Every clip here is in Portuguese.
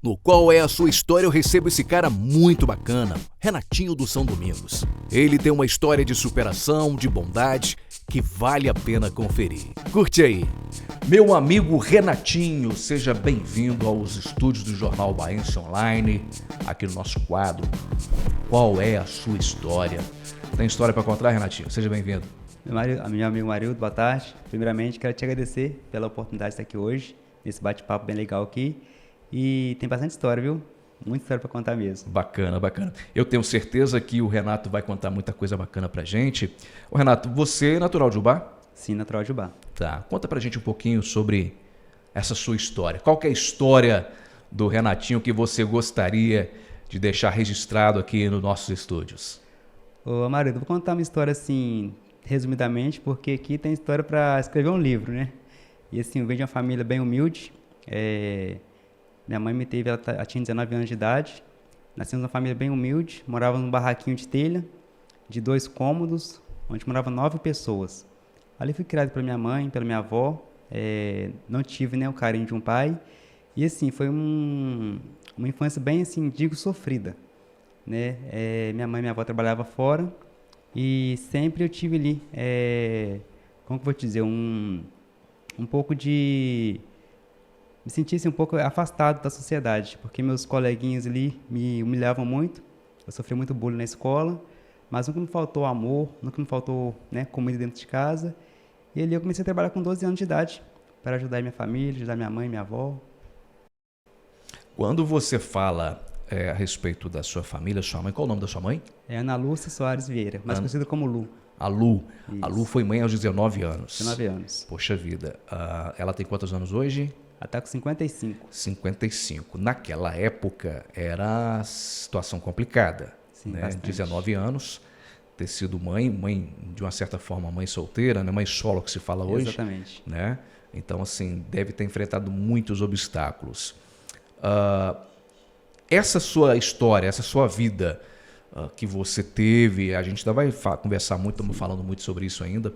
no Qual é a Sua História, eu recebo esse cara muito bacana, Renatinho do São Domingos. Ele tem uma história de superação, de bondade, que vale a pena conferir. Curte aí. Meu amigo Renatinho, seja bem-vindo aos estúdios do Jornal Baense Online, aqui no nosso quadro Qual é a Sua História? Tem história para contar, Renatinho? Seja bem-vindo. Meu amigo Marildo, boa tarde. Primeiramente, quero te agradecer pela oportunidade de estar aqui hoje, nesse bate-papo bem legal aqui. E tem bastante história, viu? Muita história para contar mesmo. Bacana, bacana. Eu tenho certeza que o Renato vai contar muita coisa bacana pra gente. Ô Renato, você é natural de Ubá? Sim, natural de Ubá. Tá, conta pra gente um pouquinho sobre essa sua história. Qual que é a história do Renatinho que você gostaria de deixar registrado aqui nos nossos estúdios? Ô, Marildo, vou contar uma história assim, resumidamente, porque aqui tem história para escrever um livro, né? E assim, eu venho de uma família bem humilde. Minha mãe me teve, ela tinha 19 anos de idade. Nascemos numa família bem humilde, morava num barraquinho de telha, de 2 cômodos, onde moravam 9 pessoas. Ali fui criado pela minha mãe, pela minha avó, não tive, né, o carinho de um pai. E assim, foi uma infância bem, assim, digo, sofrida, né? Minha mãe e minha avó trabalhavam fora e sempre eu tive ali, como que eu vou te dizer, um pouco de... Me sentia assim, um pouco afastado da sociedade, porque meus coleguinhas ali me humilhavam muito, eu sofri muito bullying na escola, mas nunca me faltou amor, nunca me faltou, né, comida dentro de casa. E ali eu comecei a trabalhar com 12 anos de idade, para ajudar minha família, ajudar minha mãe, minha avó. Quando você fala a respeito da sua família, sua mãe, qual o nome da sua mãe? É Ana Lúcia Soares Vieira, mais conhecida como Lu. A Lu. Isso. A Lu foi mãe aos 19 anos. 19 anos. Poxa vida. Ela tem quantos anos hoje? Ela está com 55. 55. Naquela época era situação complicada. Sim, né? bastante. 19 anos, ter sido mãe de uma certa forma mãe solteira, né? Mãe solo que se fala hoje. Exatamente. Né? Então, assim, deve ter enfrentado muitos obstáculos. Essa sua história, essa sua vida que você teve, a gente ainda vai conversar muito, estamos falando muito sobre isso ainda.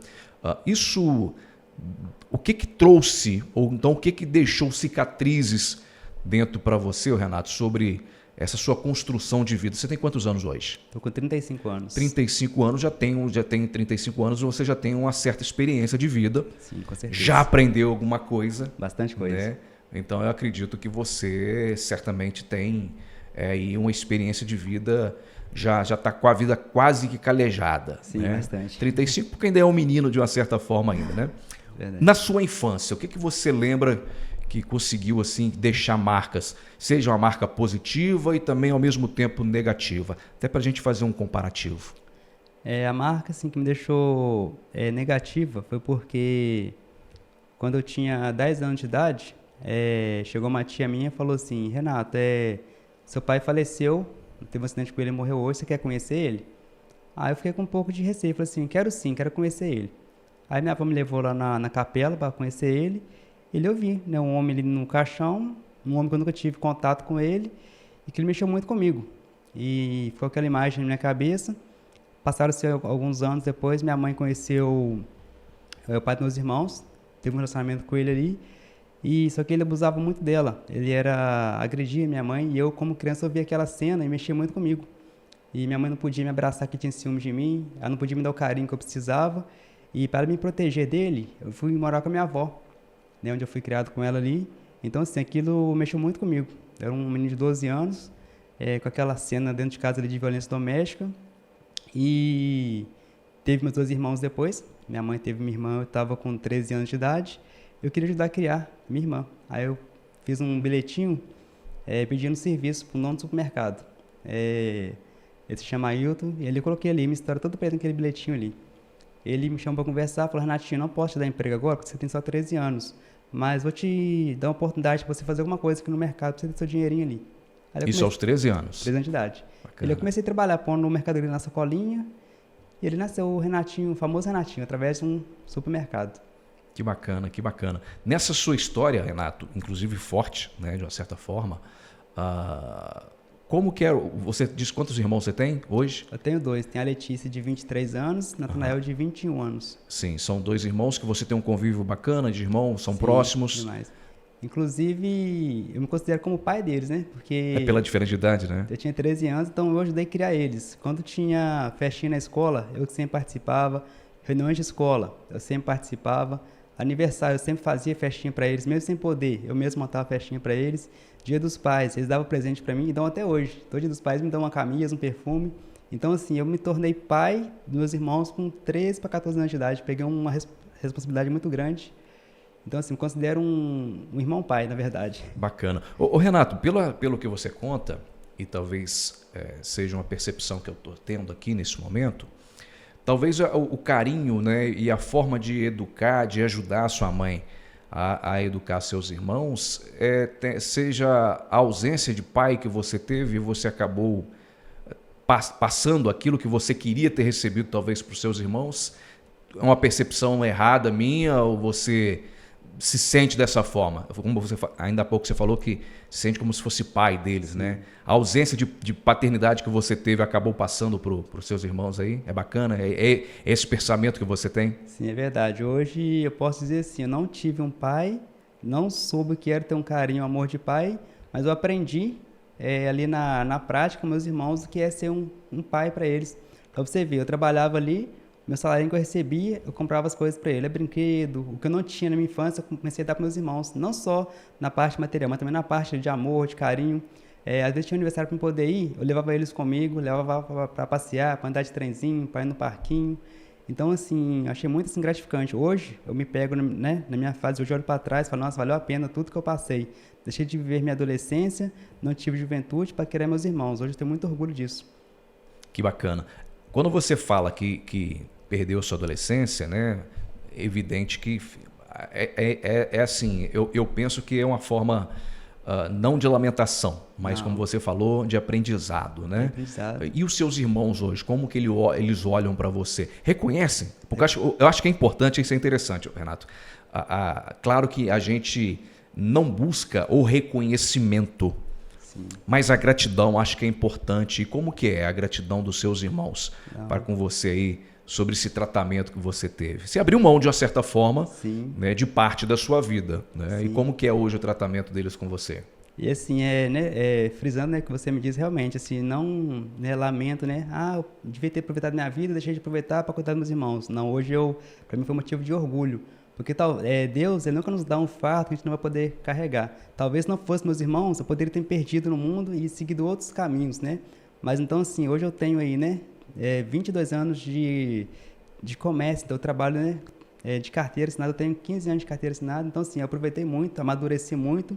O que trouxe, ou então o que deixou cicatrizes dentro para você, Renato, sobre essa sua construção de vida? Você tem quantos anos hoje? Estou com 35 anos. 35 anos, já tem 35 anos, você já tem uma certa experiência de vida. Sim, com certeza. Já aprendeu alguma coisa. Bastante coisa. Né? Então eu acredito que você certamente tem aí uma experiência de vida, já está com a vida quase que calejada. Sim, né? bastante. 35 porque ainda é um menino de uma certa forma ainda, né? Verdade. Na sua infância, o que você lembra que conseguiu assim deixar marcas, seja uma marca positiva e também ao mesmo tempo negativa, até para a gente fazer um comparativo? A marca assim, que me deixou negativa foi porque quando eu tinha 10 anos de idade, chegou uma tia minha e falou assim: Renato, seu pai faleceu, teve um acidente com ele e morreu hoje, você quer conhecer ele? Aí eu fiquei com um pouco de receio, falei assim: quero sim, quero conhecer ele. Aí minha avó me levou lá na capela para conhecer ele. Eu vi, né, um homem ali no caixão, um homem que eu nunca tive contato com ele, e que ele mexeu muito comigo. E ficou aquela imagem na minha cabeça. Passaram-se alguns anos depois, minha mãe conheceu o pai dos meus irmãos, teve um relacionamento com ele ali, e só que ele abusava muito dela. Ele agredia minha mãe, e eu, como criança, eu via aquela cena e mexia muito comigo. E minha mãe não podia me abraçar, que tinha ciúme de mim, ela não podia me dar o carinho que eu precisava. E para me proteger dele, eu fui morar com a minha avó, né, onde eu fui criado com ela ali. Então, assim, aquilo mexeu muito comigo. Eu era um menino de 12 anos, com aquela cena dentro de casa ali de violência doméstica. E teve meus 2 irmãos depois. Minha mãe teve minha irmã, eu estava com 13 anos de idade. Eu queria ajudar a criar minha irmã. Aí eu fiz um bilhetinho pedindo serviço para o dono do supermercado. Ele se chama Ailton, e eu coloquei ali minha história toda preta naquele bilhetinho ali. Ele me chamou para conversar, falou: Renatinho, não posso te dar emprego agora porque você tem só 13 anos, mas vou te dar uma oportunidade para você fazer alguma coisa aqui no mercado, para você ter seu dinheirinho ali. Isso aos 13 anos? 13 anos de idade. Bacana. Eu comecei a trabalhar pondo no mercadoria na sacolinha, e ele nasceu o Renatinho, o famoso Renatinho, através de um supermercado. Que bacana, que bacana. Nessa sua história, Renato, inclusive forte, né, de uma certa forma, como que é? Você diz quantos irmãos você tem hoje? Eu tenho 2. Tem a Letícia, de 23 anos, Natanael, de 21 anos. Sim, são 2 irmãos que você tem um convívio bacana de irmãos, são Sim, próximos. Demais. Inclusive, eu me considero como pai deles, né? É Porque pela diferença de idade, né? eu tinha 13 anos, então eu ajudei a criar eles. Quando tinha festinha na escola, eu que sempre participava. Reuniões de escola, eu sempre participava. Aniversário, eu sempre fazia festinha para eles, mesmo sem poder. Eu mesmo montava festinha para eles. Dia dos Pais, eles davam presente para mim e dão até hoje. Todo Dia dos Pais me dão uma camisa, um perfume. Então, assim, eu me tornei pai dos meus irmãos com 13 para 14 anos de idade. Peguei uma responsabilidade muito grande. Então, assim, me considero um irmão-pai, na verdade. Bacana. Ô Renato, pelo que você conta, e talvez seja uma percepção que eu estou tendo aqui nesse momento, talvez o carinho, né, e a forma de educar, de ajudar a sua mãe a educar seus irmãos, seja a ausência de pai que você teve e você acabou passando aquilo que você queria ter recebido talvez para os seus irmãos. É uma percepção errada minha ou você se sente dessa forma? Como você, ainda há pouco você falou que se sente como se fosse pai deles, né? A ausência de paternidade que você teve acabou passando para os seus irmãos aí? É bacana? É esse pensamento que você tem? Sim, é verdade. Hoje eu posso dizer assim, eu não tive um pai, não soube o que era ter um carinho, um amor de pai, mas eu aprendi ali na prática com meus irmãos o que é ser um pai para eles. Para você ver, eu trabalhava ali, meu salário que eu recebia, eu comprava as coisas para ele, brinquedo, o que eu não tinha na minha infância, eu comecei a dar para meus irmãos, não só na parte material, mas também na parte de amor, de carinho. Às vezes tinha um aniversário para eu poder ir, eu levava eles comigo, levava para passear, para andar de trenzinho, para ir no parquinho. Então, assim, achei muito assim, gratificante. Hoje, eu me pego né, na minha fase, hoje eu olho para trás e falo, nossa, valeu a pena tudo que eu passei. Deixei de viver minha adolescência, não tive juventude para querer meus irmãos. Hoje eu tenho muito orgulho disso. Que bacana. Quando você fala que perdeu sua adolescência, né? É evidente que é assim, eu penso que é uma forma não de lamentação, mas Não. como você falou, de aprendizado, né? Aprendizado. E os seus irmãos hoje, como que eles olham para você? Reconhecem? Porque eu acho que é importante, isso é interessante, Renato. Claro que a gente não busca o reconhecimento, Sim. mas a gratidão acho que é importante. E como que é a gratidão dos seus irmãos para com você aí sobre esse tratamento que você teve? Você abriu mão de uma certa forma, né, de parte da sua vida, né? E como que é hoje o tratamento deles com você? E assim, frisando, né, que você me diz realmente, assim, não, né, lamento, né, eu devia ter aproveitado minha vida, deixei de aproveitar para cuidar dos meus irmãos. Não, hoje para mim foi motivo de orgulho. Porque Deus, ele nunca nos dá um fardo que a gente não vai poder carregar. Talvez não fosse meus irmãos, eu poderia ter me perdido no mundo e seguido outros caminhos, né? Mas então, assim, hoje eu tenho aí, né, 22 anos de comércio, então eu trabalho, né, de carteira assinada, eu tenho 15 anos de carteira assinada, então, assim, eu aproveitei muito, amadureci muito,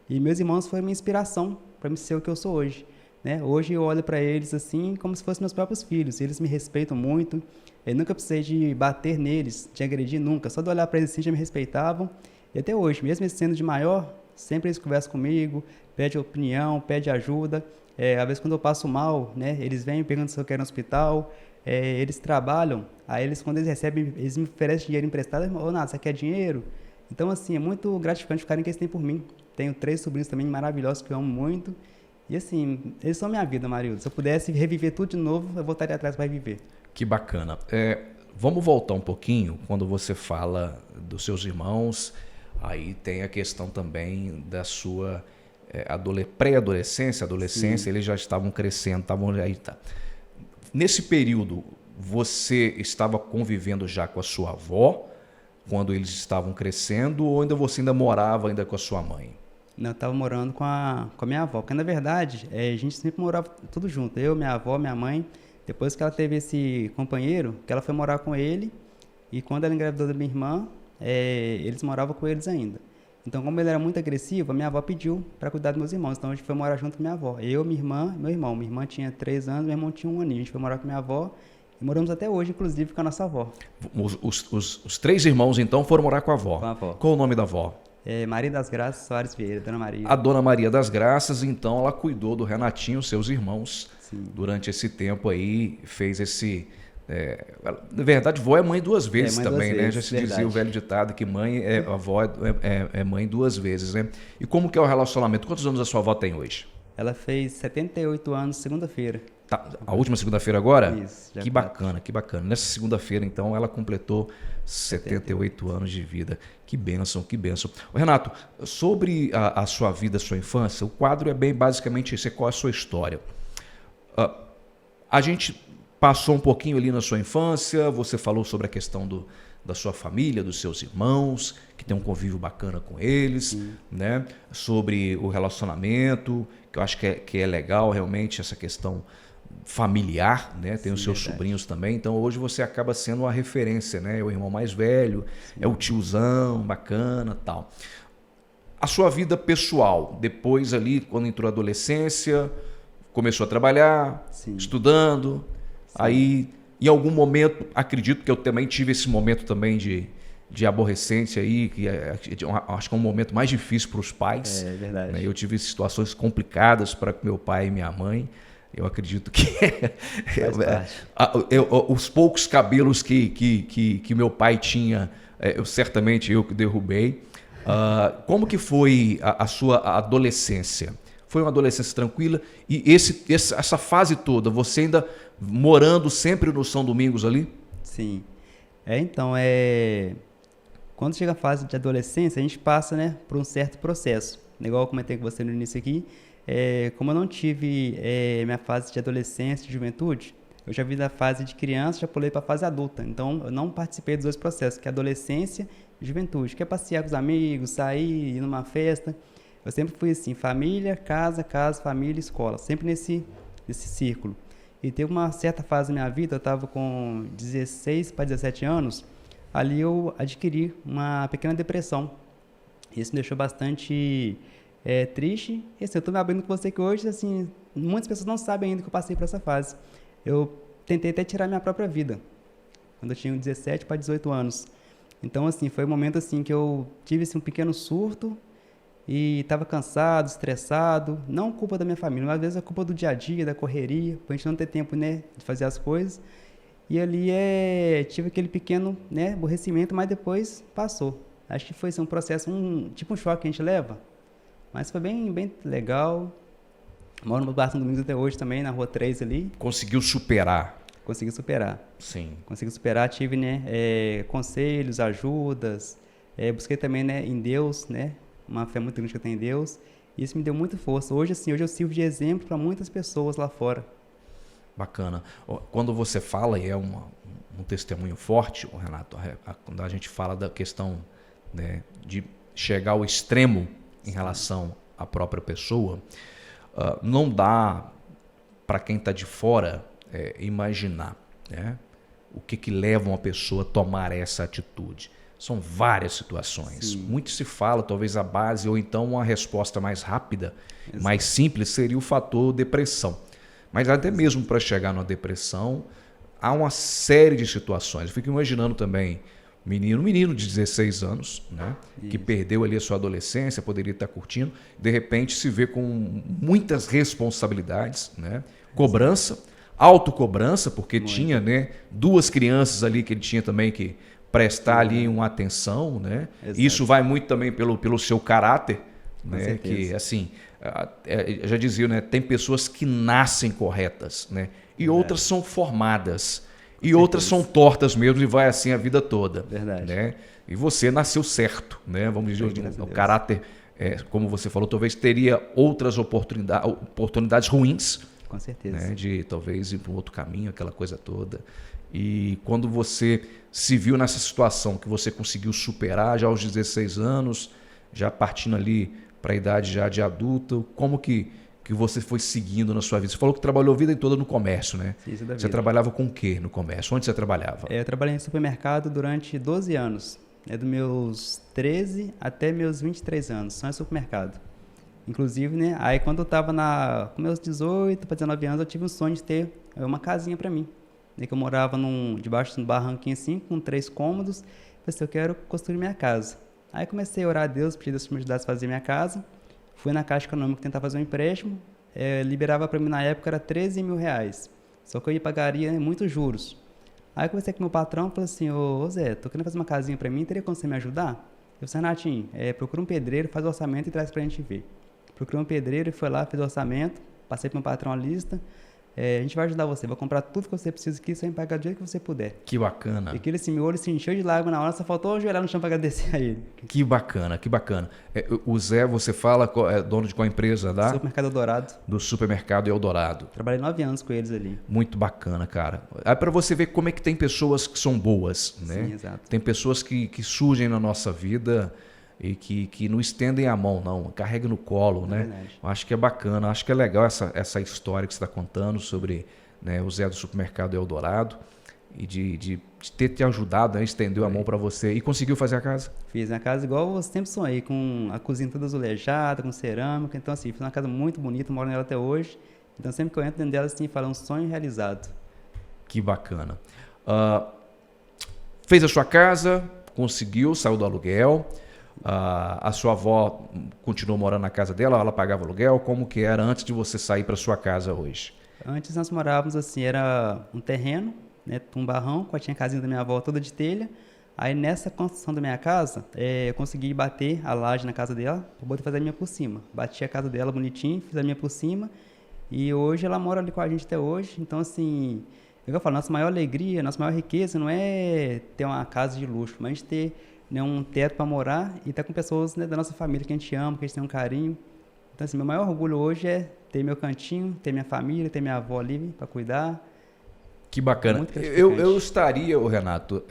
e meus irmãos foram minha inspiração para me ser o que eu sou hoje, né? Hoje eu olho para eles, assim, como se fossem meus próprios filhos, eles me respeitam muito. Eu nunca precisei de bater neles, de agredir, nunca. Só de olhar para eles assim já me respeitavam. E até hoje, mesmo eles sendo de maior, sempre eles conversam comigo, pedem opinião, pedem ajuda. Às vezes quando eu passo mal, né, eles vêm perguntando se eu quero ir no hospital. Eles trabalham, aí quando eles recebem, eles me oferecem dinheiro emprestado. Ô, Nath, você quer dinheiro? Então, assim, é muito gratificante o carinho que eles têm por mim. Tenho 3 sobrinhos também maravilhosos que eu amo muito. E assim, eles são minha vida, Marildo. Se eu pudesse reviver tudo de novo, eu voltaria atrás para reviver. Que bacana. Vamos voltar um pouquinho, quando você fala dos seus irmãos, aí tem a questão também da sua pré-adolescência, adolescência, eles já estavam crescendo, aí tá. Nesse período, você estava convivendo já com a sua avó, quando eles estavam crescendo, ou você ainda morava ainda com a sua mãe? Não, eu estava morando com a minha avó, porque na verdade a gente sempre morava tudo junto, eu, minha avó, minha mãe. Depois que ela teve esse companheiro, que ela foi morar com ele, e quando ela engravidou da minha irmã, eles moravam com eles ainda. Então, como ele era muito agressivo, a minha avó pediu para cuidar dos meus irmãos, então a gente foi morar junto com minha avó. Eu, minha irmã e meu irmão. Minha irmã tinha 3 anos, meu irmão tinha 1 aninho. A gente foi morar com minha avó e moramos até hoje, inclusive, com a nossa avó. Os 3 irmãos, então, foram morar com a avó. Com a avó. Qual o nome da avó? Maria das Graças Soares Vieira, Dona Maria. A Dona Maria das Graças, então, ela cuidou do Renatinho, seus irmãos. Sim. Durante esse tempo aí, fez esse... na verdade, vó é mãe 2 vezes mãe também, 2 né? vezes, Já se verdade. dizia o velho ditado que a avó é mãe 2 vezes, né? E como que é o relacionamento? Quantos anos a sua avó tem hoje? Ela fez 78 anos segunda-feira. A última segunda-feira agora? Isso, Que bacana, que bacana. Nessa segunda-feira, então, ela completou 78 anos de vida. Que bênção, que bênção. Ô, Renato, sobre a sua vida, a sua infância, o quadro é bem basicamente esse. Qual é a sua história? A gente passou um pouquinho ali na sua infância, você falou sobre a questão da sua família, dos seus irmãos, que tem um convívio bacana com eles, né? Sobre o relacionamento, que eu acho que é legal realmente essa questão familiar, né? Tem os seus sobrinhos também, então hoje você acaba sendo uma referência, né? É o irmão mais velho, é o tiozão, bacana, tal. A sua vida pessoal, depois ali, quando entrou a adolescência, começou a trabalhar, estudando, aí em algum momento, acredito que eu também tive esse momento também de aborrecência aí, que acho que é um momento mais difícil para os pais. É verdade. Né? Eu tive situações complicadas para meu pai e minha mãe. Eu acredito que os poucos cabelos que meu pai tinha, certamente eu que derrubei. Como que foi a sua adolescência? Foi uma adolescência tranquila? E essa fase toda, você ainda morando sempre no São Domingos ali? Sim. Então, quando chega a fase de adolescência, a gente passa, né, por um certo processo. Igual eu comentei com você no início aqui, como eu não tive minha fase de adolescência, de juventude, eu já vi da fase de criança, já pulei para a fase adulta. Então, eu não participei dos dois processos, que é adolescência e juventude, que é passear com os amigos, sair, ir numa festa. Eu sempre fui assim, família, casa, família, escola, sempre nesse círculo. E teve uma certa fase da minha vida, eu estava com 16 para 17 anos, ali eu adquiri uma pequena depressão. Isso me deixou bastante triste. E assim, eu estou me abrindo com você aqui hoje, assim, muitas pessoas não sabem ainda que eu passei por essa fase. Eu tentei até tirar minha própria vida, quando eu tinha 17 para 18 anos. Então, assim, foi um momento assim, que eu tive assim, um pequeno surto, e estava cansado, estressado, não culpa da minha família, mas às vezes é culpa do dia a dia, da correria, para a gente não ter tempo, né, de fazer as coisas. E ali tive aquele pequeno, né, aborrecimento, mas depois passou. Acho que foi assim, um processo, tipo um choque que a gente leva, mas foi bem, bem legal. Moro no Bar São Domingos até hoje também, na Rua 3 ali. Conseguiu superar? Consegui superar. Sim. Consegui superar, tive, né, conselhos, ajudas, busquei também, né, em Deus, né, uma fé muito grande que eu tenho em Deus. E isso me deu muita força. Hoje, assim, eu sirvo de exemplo para muitas pessoas lá fora. Bacana. Quando você fala, e é um testemunho forte, Renato, quando a gente fala da questão, né, de chegar ao extremo em relação à própria pessoa, não dá para quem está de fora imaginar, né, o que leva uma pessoa a tomar essa atitude. São várias situações. Sim. Muito se fala, talvez a base, ou então uma resposta mais rápida, exato, mais simples, seria o fator depressão. Mas até mesmo para chegar na depressão, há uma série de situações. Eu fico imaginando também menino de 16 anos, né, que perdeu ali a sua adolescência, poderia estar curtindo, de repente se vê com muitas responsabilidades, né, cobrança, autocobrança, porque muito, tinha, né, 2 crianças ali que ele tinha também que prestar ali uma atenção, né? Isso vai muito também pelo seu caráter, né? Que assim, já dizia, né? Tem pessoas que nascem corretas, né? E outras são formadas, e outras são tortas mesmo e vai assim a vida toda. Verdade. Né? E você nasceu certo, né? Vamos dizer, o caráter, como você falou, talvez teria outras oportunidades ruins. Com certeza. Né? De talvez ir para um outro caminho, aquela coisa toda. E quando você se viu nessa situação que você conseguiu superar já aos 16 anos, já partindo ali para a idade já de adulto, como que você foi seguindo na sua vida? Você falou que trabalhou a vida toda no comércio, né? Isso da vida. Você trabalhava com o quê no comércio? Onde você trabalhava? Eu trabalhei em supermercado durante 12 anos. Dos meus 13 até meus 23 anos, só em supermercado. Inclusive, né? Aí quando eu estava com meus 18 para 19 anos, eu tive um sonho de ter uma casinha para mim. Que eu morava debaixo de um barranquinho assim, com 3 cômodos. Falei assim, eu quero construir minha casa. Aí comecei a orar a Deus, pedir Deus para me ajudar a fazer minha casa. Fui na Caixa Econômica tentar fazer um empréstimo. Liberava para mim na época, era 13 mil reais. Só que eu pagaria muitos juros. Aí eu conversei com meu patrão e falei assim, ô Zé, tô querendo fazer uma casinha para mim, teria como você me ajudar? Eu falei, Renatinho, procura um pedreiro, faz o orçamento e traz pra gente ver. Procurei um pedreiro e foi lá, fez o orçamento, passei pro meu patrão a lista. a gente vai ajudar você, vai comprar tudo que você precisa aqui, você vai pagar do jeito que você puder. Que bacana. E aquele assim, meu olho se encheu de lágrimas na hora, só faltou ajoelhar no chão para agradecer a ele. Que bacana, que bacana. O Zé, você fala, é dono de qual empresa? Supermercado Eldorado. Do Supermercado Eldorado. Trabalhei 9 anos com eles ali. Muito bacana, cara. É para você ver como é que tem pessoas que são boas, né? Sim, exato. Tem pessoas que surgem na nossa vida e que não estendem a mão, não. Carregam no colo, né? Verdade. Acho que é bacana, acho que é legal essa história que você está contando sobre, né, o Zé do Supermercado Eldorado e de ter te ajudado, né? Estendeu a mão para você e conseguiu fazer a casa? Fiz a casa igual eu sempre sonhei, com a cozinha toda azulejada, com cerâmica. Então, assim, fiz uma casa muito bonita, moro nela até hoje. Então, sempre que eu entro dentro dela, assim, falo um sonho realizado. Que bacana. Fez a sua casa, conseguiu, saiu do aluguel. A sua avó continuou morando na casa dela, ela pagava aluguel? Como que era antes de você sair para sua casa hoje? Antes nós morávamos assim, era um terreno, né, um barrão, tinha a casinha da minha avó toda de telha. Aí nessa construção da minha casa, eu consegui bater a laje na casa dela, para poder fazer a minha por cima. Bati a casa dela bonitinho, fiz a minha por cima, e hoje ela mora ali com a gente até hoje. Então, assim, eu falo, nossa maior alegria, nossa maior riqueza não é ter uma casa de luxo, mas a gente ter, né, um teto para morar e estar com pessoas, né, da nossa família que a gente ama, que a gente tem um carinho. Então, assim, meu maior orgulho hoje é ter meu cantinho, ter minha família, ter minha avó ali para cuidar. Que bacana. Muito gratificante. Eu estaria, Renato,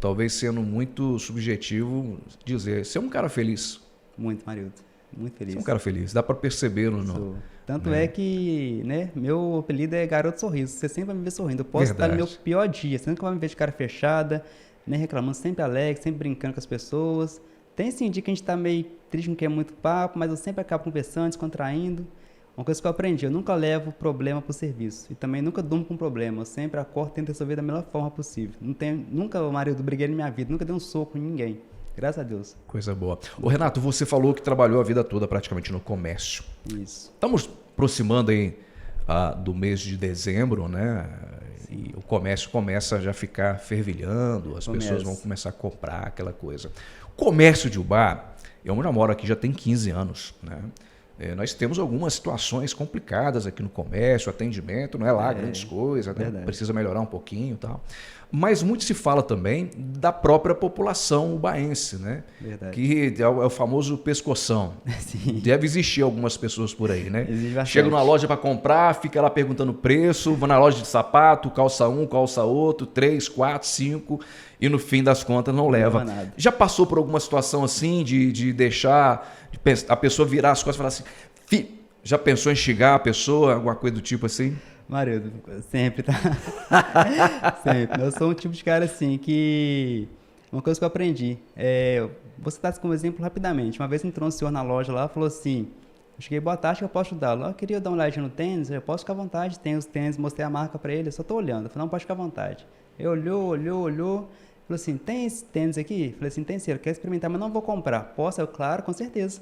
talvez sendo muito subjetivo, dizer, você é um cara feliz. Muito, Marildo. Muito feliz. Você é um cara feliz, dá para perceber no... Tanto é que, né, meu apelido é Garoto Sorriso. Você sempre vai me ver sorrindo. Eu posso estar no meu pior dia, você nunca vai me ver de cara fechada, né, reclamando, sempre alegre, sempre brincando com as pessoas. Tem sim dia que a gente tá meio triste, não quer muito papo, mas eu sempre acabo conversando, descontraindo. Uma coisa que eu aprendi, eu nunca levo problema pro serviço. E também nunca durmo com problema. Eu sempre acordo e tento resolver da melhor forma possível. Nunca, marido, briguei na minha vida, nunca dei um soco em ninguém. Graças a Deus. Coisa boa. Ô, Renato, você falou que trabalhou a vida toda praticamente no comércio. Isso. Estamos aproximando aí do mês de dezembro, né? E o comércio começa a já ficar fervilhando, as pessoas vão começar a comprar aquela coisa. O comércio de Ubá, eu já moro aqui já tem 15 anos, né? Nós temos algumas situações complicadas aqui no comércio, atendimento, não é lá grandes coisas, né? Precisa melhorar um pouquinho e tal. Mas muito se fala também da própria população ubaense, né? Verdade. Que é o famoso pescoção. Sim. Deve existir algumas pessoas por aí, né? Existe bastante. Chega numa loja para comprar, fica lá perguntando preço, vai na loja de sapato, calça um, calça outro, 3, 4, 5, e no fim das contas não leva. Nada. Já passou por alguma situação assim de deixar a pessoa virar as costas e falar assim, já pensou em xingar a pessoa, alguma coisa do tipo assim? Marido, sempre, tá? Sempre. Eu sou um tipo de cara assim que... Uma coisa que eu aprendi, vou citar como exemplo rapidamente. Uma vez entrou um senhor na loja lá e falou assim, eu cheguei, boa tarde, que eu posso ajudá-lo. Eu queria dar uma olhadinha no tênis, eu posso ficar à vontade, tem os tênis, mostrei a marca pra ele, eu só tô olhando. Eu falei, não, pode ficar à vontade. Ele olhou, falou assim, tem esse tênis aqui? Eu falei assim, tem sim, eu quero experimentar, mas não vou comprar. Posso? Eu, claro, com certeza.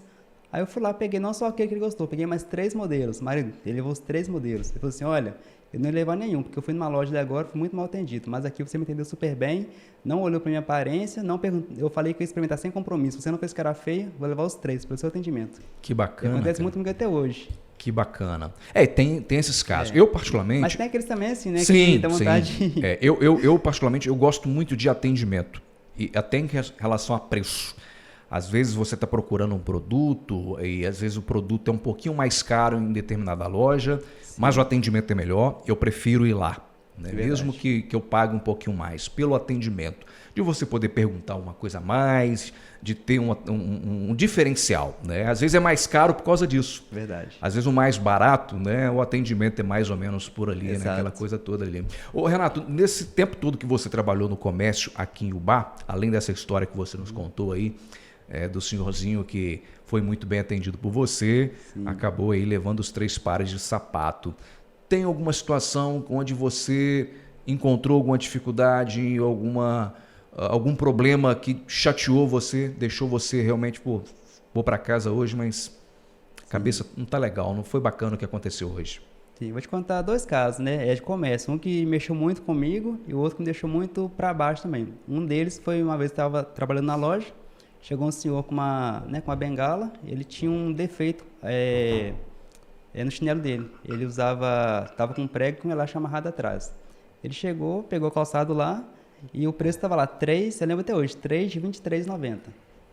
Aí eu fui lá, peguei não só aquele que ele gostou, peguei mais 3 modelos. Marido, ele levou os 3 modelos. Ele falou assim, olha, eu não ia levar nenhum, porque eu fui numa loja de agora, fui muito mal atendido. Mas aqui você me entendeu super bem, não olhou pra minha aparência, não perguntou. Eu falei que eu ia experimentar sem compromisso. Você não fez cara feia, vou levar os 3 pelo seu atendimento. Que bacana. Acontece muito comigo até hoje. Que bacana. Tem esses casos. Eu, particularmente... Mas tem aqueles também, assim, né? Sim, que dá vontade sim. de... Eu, particularmente, eu gosto muito de atendimento. E até em relação a preço. Às vezes você está procurando um produto e às vezes o produto é um pouquinho mais caro em determinada loja, mas o atendimento é melhor, eu prefiro ir lá. Né? Mesmo que eu pague um pouquinho mais pelo atendimento. De você poder perguntar uma coisa a mais, de ter um diferencial. Né? Às vezes é mais caro por causa disso. Verdade. Às vezes o mais barato, né? O atendimento é mais ou menos por ali, né? Exato. Aquela coisa toda ali. Ô, Renato, nesse tempo todo que você trabalhou no comércio aqui em Ubá, além dessa história que você nos contou aí, do senhorzinho que foi muito bem atendido por você, acabou aí levando os 3 pares de sapato. Tem alguma situação onde você encontrou alguma dificuldade, algum problema que chateou você, deixou você realmente, vou para casa hoje, mas a cabeça não tá legal, não foi bacana o que aconteceu hoje? Sim, vou te contar 2 casos, né? De comércio. Um que mexeu muito comigo e o outro que me deixou muito para baixo também. Um deles foi uma vez que estava trabalhando na loja, chegou um senhor com uma bengala, ele tinha um defeito no chinelo dele. Ele tava com um prego com um elástico amarrado atrás. Ele chegou, pegou o calçado lá e o preço estava lá, eu lembro até hoje, 3 de R$23,90.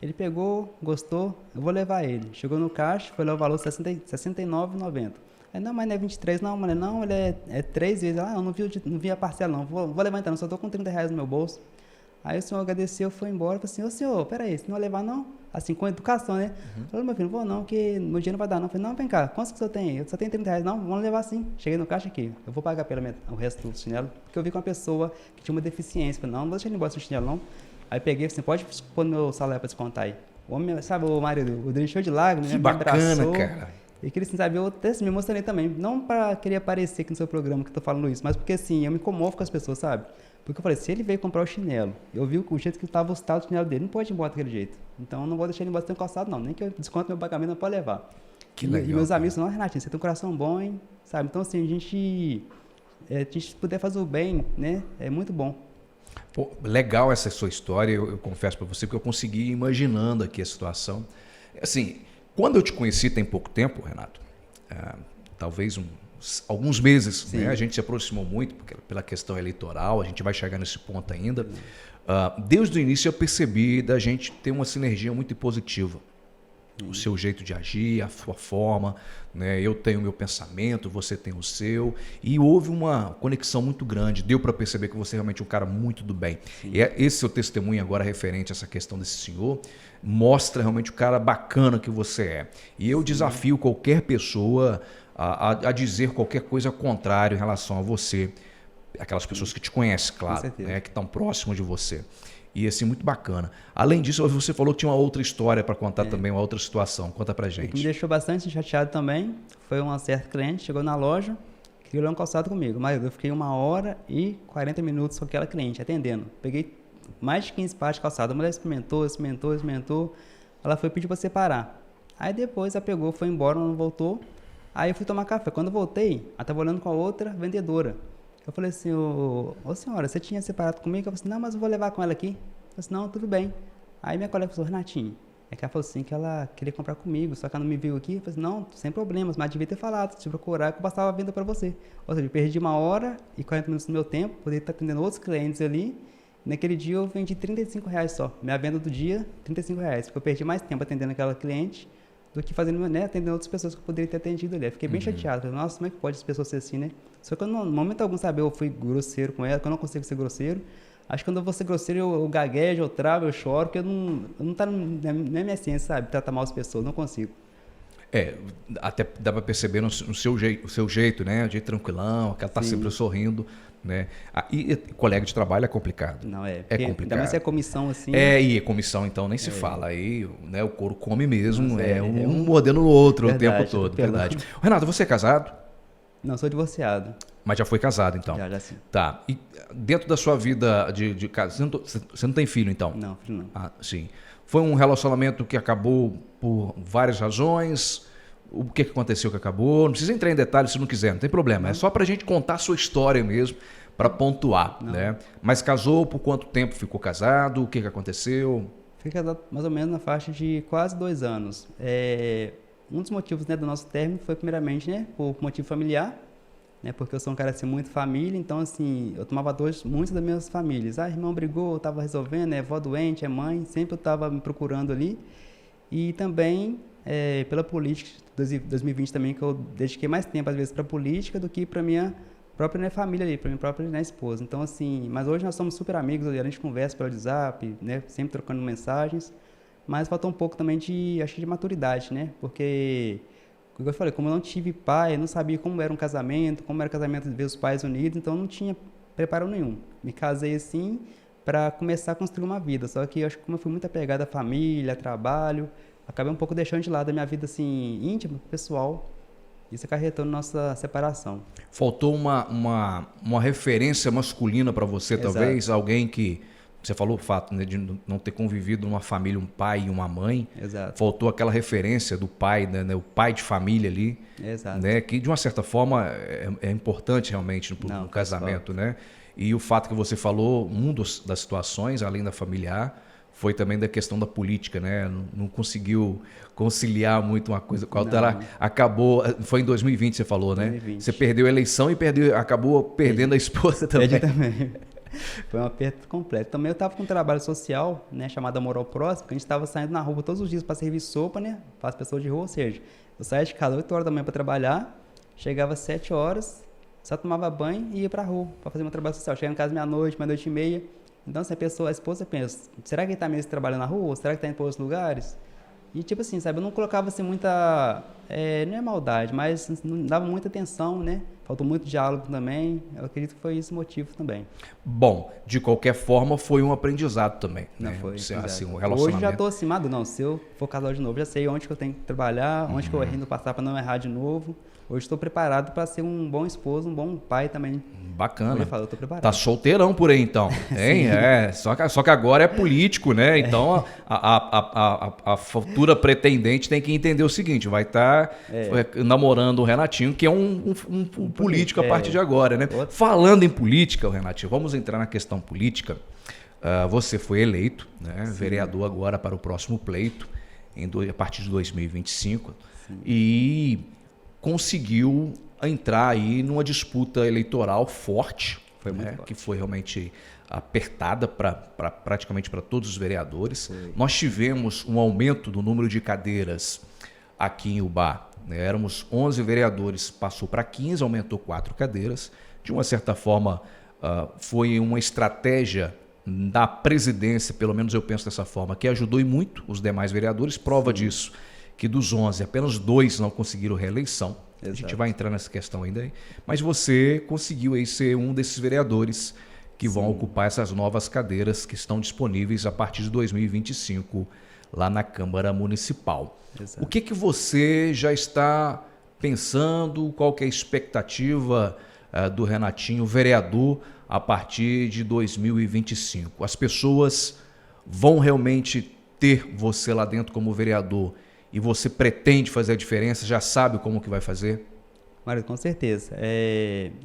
Ele pegou, gostou, eu vou levar ele. Chegou no caixa, foi lá o valor R$69,90. Aí, não, mas não é 23 não, mano. Não, ele é 3 vezes. Eu não vi a parcela não, vou levar então, só tô com R$30 no meu bolso. Aí o senhor agradeceu, foi embora, falou assim, ô senhor, peraí, você não vai levar não? Assim, com educação, né? Falei, meu filho, não vou não, porque meu dinheiro não vai dar não. Falei, não, vem cá, quantos que o senhor tem? Eu só tenho R$30, não, vamos levar sim. Cheguei no caixa aqui, eu vou pagar o resto do chinelo, porque eu vi com uma pessoa que tinha uma deficiência. Falei, não vou deixar ele embora sem chinelo não. Aí peguei, assim, pode pôr no meu salário pra descontar aí. O homem, sabe, o marido, o deixou de lágrimas, Que me bacana, abraçou. cara. E queria, assim, sabe, eu até me emocionei também, não para querer aparecer aqui no seu programa que eu tô falando isso, mas porque assim, eu me comovo com as pessoas, sabe? Porque eu falei, se ele veio comprar o chinelo, eu vi o jeito que estava o estado do chinelo dele, não pode ir embora daquele jeito. Então eu não vou deixar ele embora sem calçado não, nem que eu desconto meu pagamento, não pode levar. Que legal, e meus cara. amigos, não, Renatinho, você tem um coração bom, hein? Sabe? Então assim, a gente puder fazer o bem, né, é muito bom. Pô, legal essa sua história, eu confesso para você que eu consegui ir imaginando aqui a situação. Assim, quando eu te conheci tem pouco tempo, Renato, talvez alguns meses, né? A gente se aproximou muito pela questão eleitoral, a gente vai chegar nesse ponto ainda. Desde o início eu percebi da gente ter uma sinergia muito positiva. O seu jeito de agir, a sua forma, né? Eu tenho o meu pensamento, você tem o seu, e houve uma conexão muito grande. Deu para perceber que você é realmente um cara muito do bem. E esse seu testemunho agora referente a essa questão desse senhor mostra realmente o cara bacana que você é. E eu desafio qualquer pessoa a dizer qualquer coisa contrária em relação a você, aquelas pessoas que te conhecem, claro, né? Que estão próximas de você. E assim, muito bacana. Além disso, você falou que tinha uma outra história para contar também, uma outra situação. Conta pra gente. O que me deixou bastante chateado também foi uma certa cliente, chegou na loja, queria olhar um calçado comigo. Mas eu fiquei 1h40 com aquela cliente atendendo. Peguei mais de 15 pares de calçado. A mulher experimentou. Ela foi pedir para separar. Aí depois ela pegou, foi embora, não voltou. Aí eu fui tomar café. Quando eu voltei, ela estava olhando com a outra vendedora. Eu falei assim, ô senhora, você tinha separado comigo? Eu falei assim, não, mas eu vou levar com ela aqui. Eu falei assim, não, tudo bem. Aí minha colega falou, Renatinho, é que ela falou assim que ela queria comprar comigo, só que ela não me viu aqui. Eu falei assim, não, sem problemas, mas devia ter falado, se procurar, que eu passava a venda para você. Ou seja, eu perdi 1h40 do meu tempo, poderia estar atendendo outros clientes ali. Naquele dia eu vendi R$35 só. Minha venda do dia, R$35, porque eu perdi mais tempo atendendo aquela cliente do que fazendo, né, atendendo outras pessoas que eu poderia ter atendido ali. Eu fiquei bem chateado. Falei, nossa, como é que pode as pessoas ser assim, né? Só que eu, no momento algum, sabe, eu fui grosseiro com ela, que eu não consigo ser grosseiro. Acho que quando eu vou ser grosseiro, eu gaguejo, eu travo, eu choro, porque eu não tá na minha essência, sabe? Tratar mal as pessoas, não consigo. Até dá para perceber no seu jeito, né? O jeito tranquilão, que ela tá sempre sorrindo, né? E colega de trabalho é complicado. Não, é complicado. Ainda mais se é comissão assim. E comissão então nem se fala. Aí, né, o couro come mesmo, um mordendo no outro o tempo todo, verdade. Renato, você é casado? Não, sou divorciado. Mas já foi casado, então? Já sim. Tá. E dentro da sua vida de casa, você não tem filho, então? Não, filho não. Ah, sim. Foi um relacionamento que acabou por várias razões? O que aconteceu que acabou? Não precisa entrar em detalhes se não quiser, não tem problema. Não. É só pra gente contar a sua história mesmo, para pontuar, né? Mas casou, por quanto tempo ficou casado? O que aconteceu? Fiquei casado mais ou menos na faixa de quase 2 anos. Um dos motivos, né, do nosso término foi primeiramente, né, por motivo familiar, né, porque eu sou um cara assim muito família, então assim, eu tomava dor muitas das minhas famílias. Irmão brigou, eu estava resolvendo, é avó doente, é mãe, sempre eu estava me procurando ali. E também pela política de 2020 também, que eu dediquei mais tempo às vezes para a política do que para minha própria, né, família ali, para minha própria, né, esposa. Então assim, mas hoje nós somos super amigos, a gente conversa pelo WhatsApp, né, sempre trocando mensagens. Mas faltou um pouco também de maturidade, né? Porque, como eu falei, como eu não tive pai, não sabia como era um casamento, como era o casamento de ver os pais unidos, então não tinha preparo nenhum. Me casei assim para começar a construir uma vida. Só que eu acho que como eu fui muito apegado à família, a trabalho, acabei um pouco deixando de lado a minha vida assim íntima, pessoal. Isso acarretou na nossa separação. Faltou uma referência masculina para você, talvez? Alguém que... Você falou o fato, né, de não ter convivido numa família, um pai e uma mãe. Exato. Faltou aquela referência do pai, né, o pai de família ali. Exato. Né, que de uma certa forma é importante realmente no casamento, né? E o fato que você falou, das situações, além da familiar, foi também da questão da política, né? Não conseguiu conciliar muito uma coisa com a outra. Acabou, foi em 2020 você falou, né? 2020. Você perdeu a eleição e acabou perdendo a esposa também. Perdi também. Foi um aperto completo. Também eu estava com um trabalho social, né, chamado Amor ao Próximo, que a gente estava saindo na rua todos os dias para servir sopa, né, para as pessoas de rua, ou seja, eu saía de casa 8 horas da manhã para trabalhar, chegava às 7 horas, só tomava banho e ia para a rua para fazer meu trabalho social. Chegava em casa meia-noite, meia-noite e meia. Então, se a esposa pensa, será que ele está mesmo trabalhando na rua? Ou será que está indo para outros lugares? E tipo assim, sabe, eu não colocava assim muita, não é maldade, mas não dava muita atenção, né? Faltou muito diálogo também, eu acredito que foi esse o motivo também. Bom, de qualquer forma foi um aprendizado também, Não né? foi, Assim, um relacionamento. Hoje já estou acimado, não, se eu for casal de novo, já sei onde que eu tenho que trabalhar, onde que eu errei no passado para não errar de novo. Hoje estou preparado para ser um bom esposo, um bom pai também. Bacana. Eu estou preparado. Tá solteirão por aí então, hein? Só que agora é político, né? Então a futura pretendente tem que entender o seguinte, vai estar namorando o Renatinho, que é um político a partir de agora, né? Falando em política, Renatinho, vamos entrar na questão política. Você foi eleito, né? Vereador agora para o próximo pleito, a partir de 2025. Sim. E conseguiu entrar aí numa disputa eleitoral forte, foi muito forte, que foi realmente apertada praticamente para todos os vereadores. Foi. Nós tivemos um aumento do número de cadeiras aqui em Ubá, né? Éramos 11 vereadores, passou para 15, aumentou 4 cadeiras. De uma certa forma, foi uma estratégia da presidência, pelo menos eu penso dessa forma, que ajudou e muito os demais vereadores. Prova disso, que dos 11, apenas 2 não conseguiram reeleição. Exato. A gente vai entrar nessa questão ainda aí. Mas você conseguiu aí ser um desses vereadores que vão ocupar essas novas cadeiras que estão disponíveis a partir de 2025 lá na Câmara Municipal. Exato. O que você já está pensando? Qual que é a expectativa do Renatinho, vereador, a partir de 2025? As pessoas vão realmente ter você lá dentro como vereador e você pretende fazer a diferença, já sabe como que vai fazer? Mário, com certeza.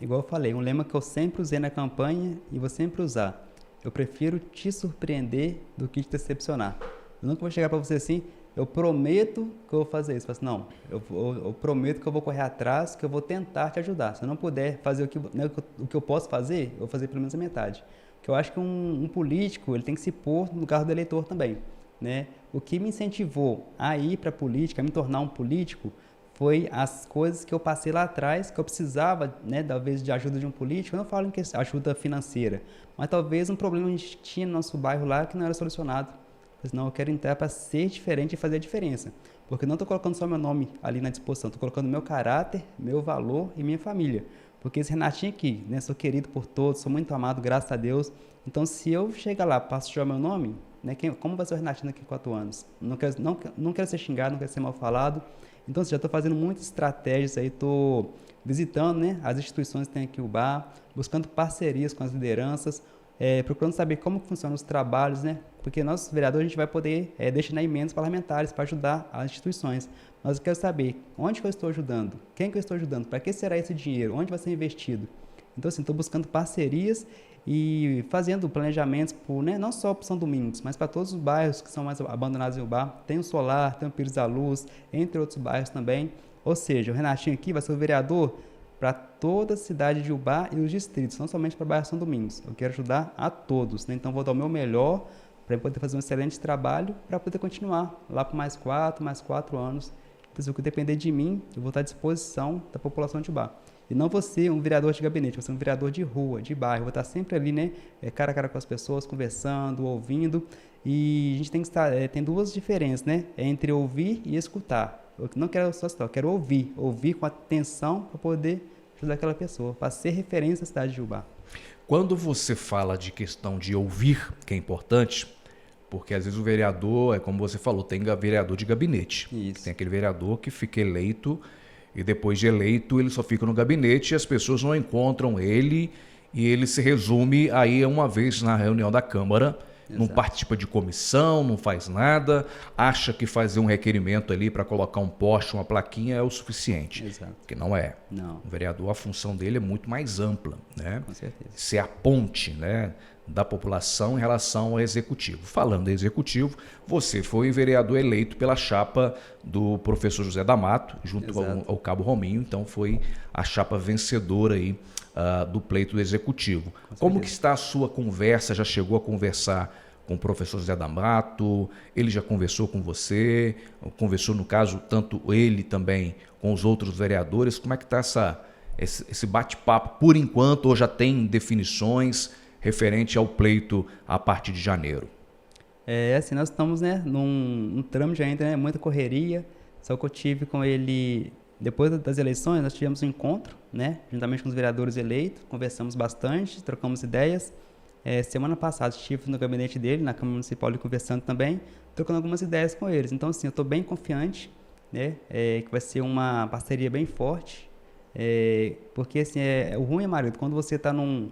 Igual eu falei, um lema que eu sempre usei na campanha e vou sempre usar. Eu prefiro te surpreender do que te decepcionar. Eu nunca vou chegar para você assim, eu prometo que eu vou fazer isso. Eu falo assim, não, eu prometo que eu vou correr atrás, que eu vou tentar te ajudar. Se eu não puder fazer o que eu posso fazer, eu vou fazer pelo menos a metade. Porque eu acho que um político ele tem que se pôr no lugar do eleitor também, né? O que me incentivou a ir para a política, a me tornar um político, foi as coisas que eu passei lá atrás, que eu precisava, né, talvez de ajuda de um político. Eu não falo em ajuda financeira, mas talvez um problema que a gente tinha no nosso bairro lá que não era solucionado. Não, eu quero entrar para ser diferente e fazer a diferença. Porque não estou colocando só meu nome ali na disposição, estou colocando meu caráter, meu valor e minha família. Porque esse Renatinho aqui, né, sou querido por todos, sou muito amado, graças a Deus. Então, se eu chegar lá, passo já meu nome, né, como vai ser o Renatinho daqui a 4 anos? Não quero ser xingado, não quero ser mal falado. Então, já estou fazendo muitas estratégias aí, estou visitando, né, as instituições que tem aqui o Ubá, buscando parcerias com as lideranças, procurando saber como funcionam os trabalhos, né? Porque nós, vereadores, a gente vai poder destinar emendas parlamentares para ajudar as instituições. Mas eu quero saber onde que eu estou ajudando, quem que eu estou ajudando, para que será esse dinheiro, onde vai ser investido. Então, assim, estou buscando parcerias e fazendo planejamentos, né, não só para São Domingos, mas para todos os bairros que são mais abandonados em Ubá. Tem o Solar, tem o Pires da Luz, entre outros bairros também. Ou seja, o Renatinho aqui vai ser o vereador para toda a cidade de Ubá e os distritos, não somente para o bairro São Domingos. Eu quero ajudar a todos, né? Então vou dar o meu melhor para poder fazer um excelente trabalho, para poder continuar lá por mais 4 anos. Então, se o que depender de mim, eu vou estar à disposição da população de Ubá. E não vou ser um vereador de gabinete, vou ser um vereador de rua, de bairro. Vou estar sempre ali, né, cara a cara com as pessoas, conversando, ouvindo. E a gente tem que estar, tem duas diferenças, né? Entre ouvir e escutar. Eu não quero só escutar, eu quero ouvir com atenção para poder ajudar aquela pessoa, para ser referência à cidade de Ubá. Quando você fala de questão de ouvir, que é importante, porque às vezes o vereador, como você falou, tem vereador de gabinete. Isso. Tem aquele vereador que fica eleito e depois de eleito ele só fica no gabinete e as pessoas não encontram ele e ele se resume aí uma vez na reunião da Câmara. Exato. Não participa de comissão, não faz nada, acha que fazer um requerimento ali para colocar um poste, uma plaquinha é o suficiente. Exato. Que não é. Não. O vereador, a função dele é muito mais ampla, né? Com certeza. Ser a ponte, né, da população em relação ao executivo. Falando em executivo, você foi vereador eleito pela chapa do professor José D'Amato, junto ao Cabo Rominho, então foi a chapa vencedora aí, do pleito do executivo. Como que está a sua conversa? Já chegou a conversar com o professor José D'Amato? Ele já conversou com você? Conversou, no caso, tanto ele também com os outros vereadores? Como é que está esse bate-papo por enquanto, ou já tem definições referente ao pleito a partir de janeiro? Assim, nós estamos, né, num trâmite ainda, né, muita correria, só que eu tive com ele, depois das eleições, nós tivemos um encontro, né, juntamente com os vereadores eleitos, conversamos bastante, trocamos ideias. Semana passada estive no gabinete dele, na Câmara Municipal, conversando também, trocando algumas ideias com eles. Então, assim, eu estou bem confiante, né, que vai ser uma parceria bem forte, porque, assim, o ruim, marido, quando você está num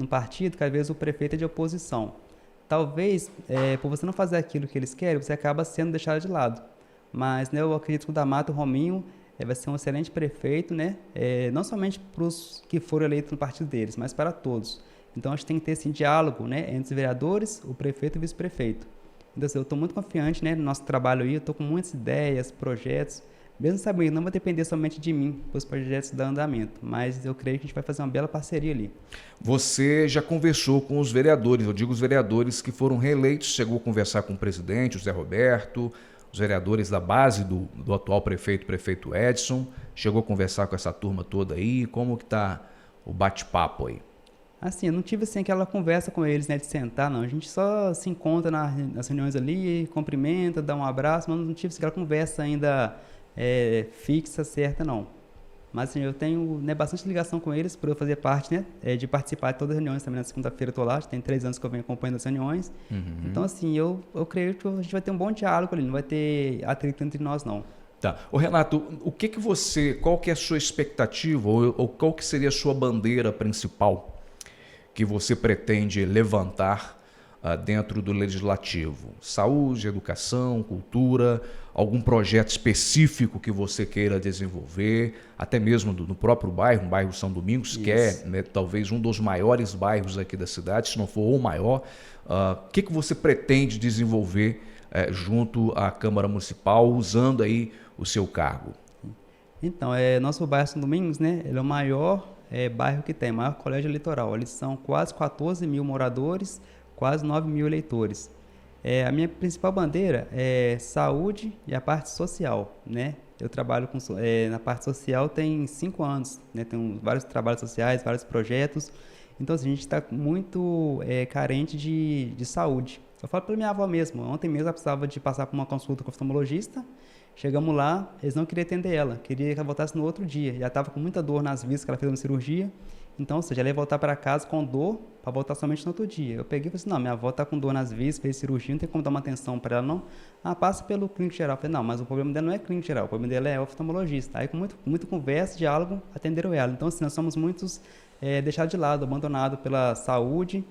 partido que às vezes o prefeito é de oposição. Talvez, por você não fazer aquilo que eles querem, você acaba sendo deixado de lado. Mas, né, eu acredito que o D'Amato, o Rominho, vai ser um excelente prefeito, né, não somente para os que foram eleitos no partido deles, mas para todos. Então, a gente tem que ter esse diálogo, né, entre os vereadores, o prefeito e o vice-prefeito. Então, assim, eu estou muito confiante, né, no nosso trabalho aí, eu estou com muitas ideias, projetos, mesmo sabendo que não vai depender somente de mim para os projetos dar andamento, mas eu creio que a gente vai fazer uma bela parceria ali. Você já conversou com os vereadores, eu digo os vereadores que foram reeleitos, chegou a conversar com o presidente, o Zé Roberto, os vereadores da base do atual prefeito Edson, chegou a conversar com essa turma toda aí, como que está o bate-papo aí? Assim, eu não tive assim aquela conversa com eles, né, de sentar, não. A gente só se encontra nas reuniões ali, cumprimenta, dá um abraço, mas não tive aquela conversa ainda fixa, certa, não. Mas assim, eu tenho, né, bastante ligação com eles, por eu fazer parte, né, de participar de todas as reuniões. Também na segunda-feira eu estou lá, tem 3 anos que eu venho acompanhando as reuniões. Então, assim, eu creio que a gente vai ter um bom diálogo ali, não vai ter atrito entre nós, não. Tá. Ô Renato, qual que é a sua expectativa, ou qual que seria a sua bandeira principal que você pretende levantar dentro do Legislativo? Saúde, educação, cultura, algum projeto específico que você queira desenvolver, até mesmo no próprio bairro, no bairro São Domingos, Isso. que é, né, talvez um dos maiores bairros aqui da cidade, se não for o maior. O que você pretende desenvolver junto à Câmara Municipal, usando aí o seu cargo? Então, nosso bairro São Domingos, né, ele é o maior bairro que tem, maior colégio eleitoral. Eles são quase 14 mil moradores, quase 9 mil eleitores. A minha principal bandeira é saúde e a parte social, né? Eu trabalho na parte social tem 5 anos, né? Tenho vários trabalhos sociais, vários projetos. Então, assim, a gente está muito carente de saúde. Eu falo pela minha avó mesmo. Ontem mesmo ela precisava de passar por uma consulta com o oftalmologista. Chegamos lá, eles não queriam atender ela, queria que ela voltasse no outro dia. Já estava com muita dor nas vistas, que ela fez uma cirurgia. Então, ou seja, ela ia voltar para casa com dor para voltar somente no outro dia. Eu peguei e falei assim, não, minha avó está com dor nas vistas, fez cirurgia, não tem como dar uma atenção para ela, não. Passa pelo clínico geral. Eu falei, não, mas o problema dela não é clínico geral, o problema dela é oftalmologista. Aí, com muito conversa, diálogo, atenderam ela. Então, assim, nós somos muitos deixados de lado, abandonados pela saúde.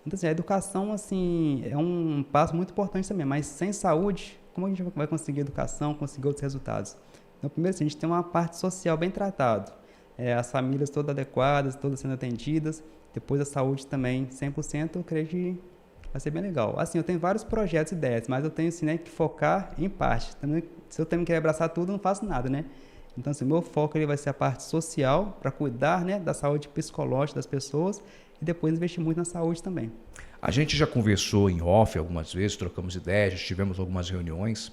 Então, assim, a educação, assim, é um passo muito importante também, mas sem saúde, como a gente vai conseguir educação, conseguir outros resultados? Então, primeiro, assim, a gente tem uma parte social bem tratada, as famílias todas adequadas, todas sendo atendidas, depois a saúde também 100%, eu creio que vai ser bem legal. Assim, eu tenho vários projetos e ideias, mas eu tenho, assim, né, que focar em parte. Também, se eu tenho que abraçar tudo, eu não faço nada, né? Então, assim, meu foco ele vai ser a parte social, para cuidar, né, da saúde psicológica das pessoas e depois investir muito na saúde também. A gente já conversou em off algumas vezes, trocamos ideias, já tivemos algumas reuniões.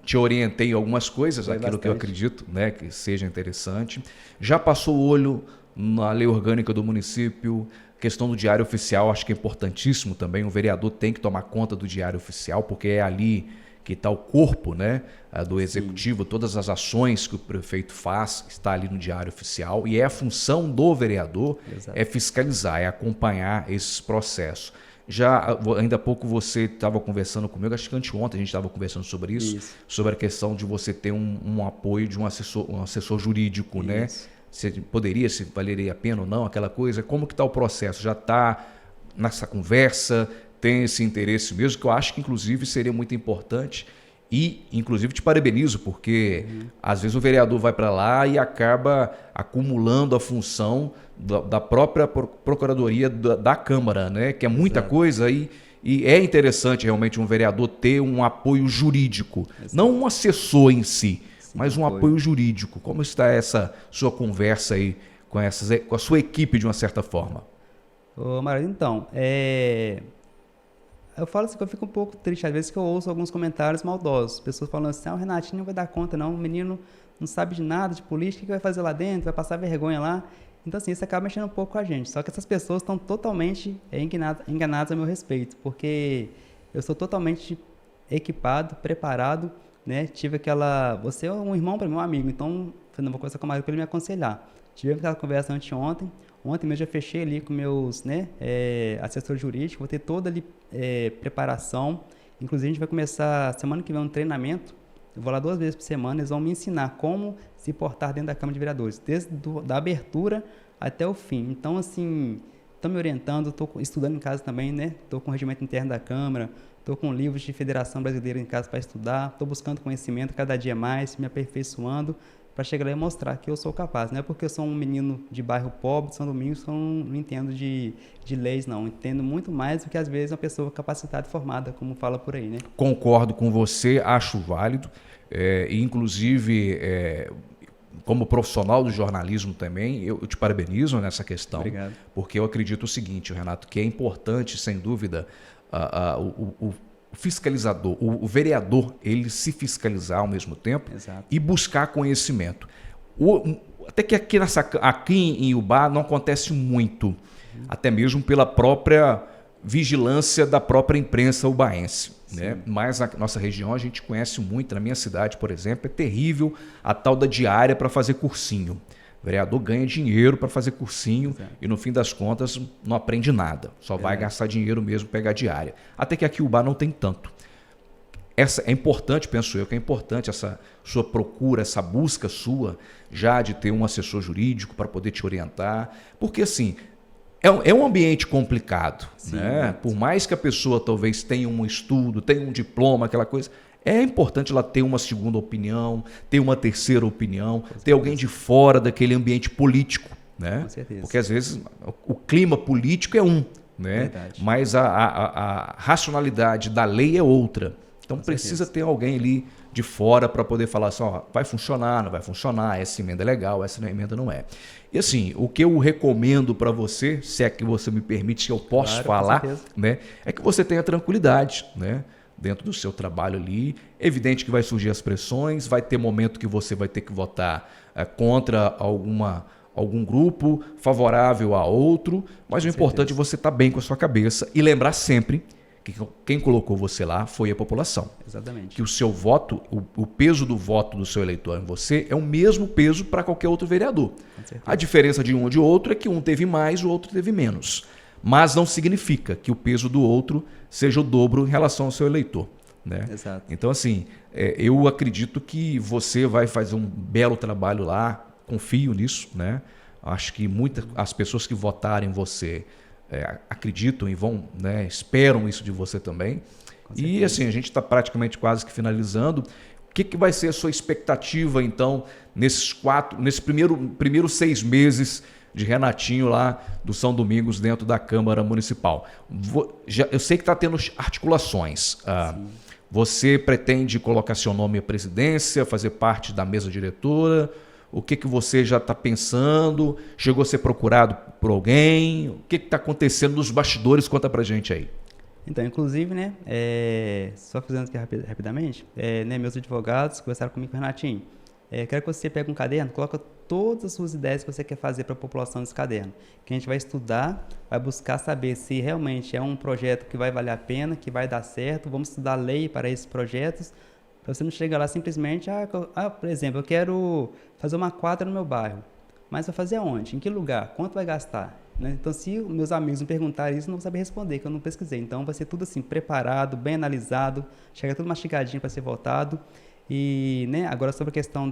Te orientei em algumas coisas, aquilo que eu acredito, né, que seja interessante. Já passou o olho na lei orgânica do município, questão do diário oficial, acho que é importantíssimo também. O vereador tem que tomar conta do diário oficial, porque é ali que está o corpo, né, do executivo. Sim. Todas as ações que o prefeito faz está ali no diário oficial, e é a função do vereador. Exato. É fiscalizar, é acompanhar esses processos. Já, ainda há pouco você estava conversando comigo, acho que anteontem a gente estava conversando sobre isso, sobre a questão de você ter um apoio de um assessor jurídico, isso. Né? Se valeria a pena ou não, aquela coisa. Como que está o processo? Já está nessa conversa? Tem esse interesse mesmo, que eu acho que inclusive seria muito importante, E, inclusive, te parabenizo, porque às vezes o vereador vai para lá e acaba acumulando a função da própria procuradoria da Câmara, né? Que é muita Exato. coisa e é interessante realmente um vereador ter um apoio jurídico, não um assessor em si, mas um apoio jurídico. Como está essa sua conversa aí com a sua equipe de uma certa forma? Ô, Mário, então, eu falo assim que eu fico um pouco triste, às vezes que eu ouço alguns comentários maldosos, pessoas falando assim, o Renatinho não vai dar conta não, o menino não sabe de nada de política, o que vai fazer lá dentro, vai passar vergonha lá. Então assim, isso acaba mexendo um pouco com a gente, só que essas pessoas estão totalmente enganadas a meu respeito, porque eu sou totalmente equipado, preparado, né, você é um irmão para mim, um amigo, então eu não vou conversar com o Mário para ele me aconselhar. Tive aquela conversa anteontem. Ontem mesmo já fechei ali com meus assessor jurídico, vou ter toda ali preparação. Inclusive a gente vai começar semana que vem um treinamento. Eu vou lá 2 vezes por semana, eles vão me ensinar como se portar dentro da Câmara de Vereadores, desde da abertura até o fim. Então, assim, estão me orientando, estou estudando em casa também, né? Estou com o regimento interno da Câmara, estou com livros de Federação Brasileira em casa para estudar, estou buscando conhecimento cada dia mais, me aperfeiçoando, para chegar lá e mostrar que eu sou capaz. Não é porque eu sou um menino de bairro pobre, de São Domingos, que eu não entendo de leis, não. Entendo muito mais do que, às vezes, uma pessoa capacitada e formada, como fala por aí, né? Concordo com você, acho válido. Inclusive, como profissional do jornalismo também, eu te parabenizo nessa questão. Obrigado. Porque eu acredito o seguinte, Renato, que é importante, sem dúvida, o fiscalizador, o vereador, ele se fiscalizar ao mesmo tempo. Exato. E buscar conhecimento. Até que aqui em Iubá não acontece muito, até mesmo pela própria vigilância da própria imprensa ubaense. Né? Mas na nossa região a gente conhece muito, na minha cidade, por exemplo, é terrível a tal da diária para fazer cursinho. O vereador ganha dinheiro para fazer cursinho e no fim das contas não aprende nada. Só vai gastar dinheiro mesmo, pegar diária. Até que aqui o Iubá não tem tanto. É importante, penso eu, que é importante essa sua procura, essa busca sua já de ter um assessor jurídico para poder te orientar. Porque assim, é um ambiente complicado. Sim, né? Por mais que a pessoa talvez tenha um estudo, tenha um diploma, aquela coisa... É importante ela ter uma segunda opinião, ter uma terceira opinião, ter alguém de fora daquele ambiente político, né? Com certeza. Porque às vezes o clima político é um, né? Verdade. Mas a racionalidade da lei é outra. Então precisa ter alguém ali de fora para poder falar assim, ó, vai funcionar, não vai funcionar, essa emenda é legal, essa emenda não é. E assim, o que eu recomendo para você, se é que você me permite, se eu posso falar, né, é que você tenha tranquilidade, né? Dentro do seu trabalho ali. Evidente que vai surgir as pressões, vai ter momento que você vai ter que votar contra algum grupo, favorável a outro, mas o importante é você estar bem com a sua cabeça e lembrar sempre que quem colocou você lá foi a população. Exatamente. Que o seu voto, o peso do voto do seu eleitor em você é o mesmo peso para qualquer outro vereador. A diferença de um ou de outro é que um teve mais, o outro teve menos. Mas não significa que o peso do outro seja o dobro em relação ao seu eleitor. Né? Exato. Então, assim, eu acredito que você vai fazer um belo trabalho lá, confio nisso. Né? Acho que as pessoas que votarem em você acreditam e vão, né, esperam isso de você também. E assim, a gente está praticamente quase que finalizando. O que vai ser a sua expectativa, então, nesses primeiros 6 meses de Renatinho lá do São Domingos dentro da Câmara Municipal? Eu sei que está tendo articulações. Você pretende colocar seu nome à presidência, fazer parte da mesa diretora? O que você já está pensando? Chegou a ser procurado por alguém? O que está acontecendo nos bastidores? Conta pra gente aí. Então, inclusive, né, só fazendo aqui rapidamente, né, meus advogados conversaram comigo, Renatinho, quero que você pegue um caderno, coloca todas as suas ideias que você quer fazer para a população nesse caderno, que a gente vai estudar, vai buscar saber se realmente é um projeto que vai valer a pena, que vai dar certo, vamos estudar lei para esses projetos, para você não chegar lá simplesmente, por exemplo, eu quero fazer uma quadra no meu bairro, mas vai fazer aonde? Em que lugar? Quanto vai gastar? Né? Então, se meus amigos me perguntarem isso, eu não vou saber responder, que eu não pesquisei. Então, vai ser tudo assim, preparado, bem analisado, chega tudo mastigadinho para ser votado. E, né, agora sobre a questão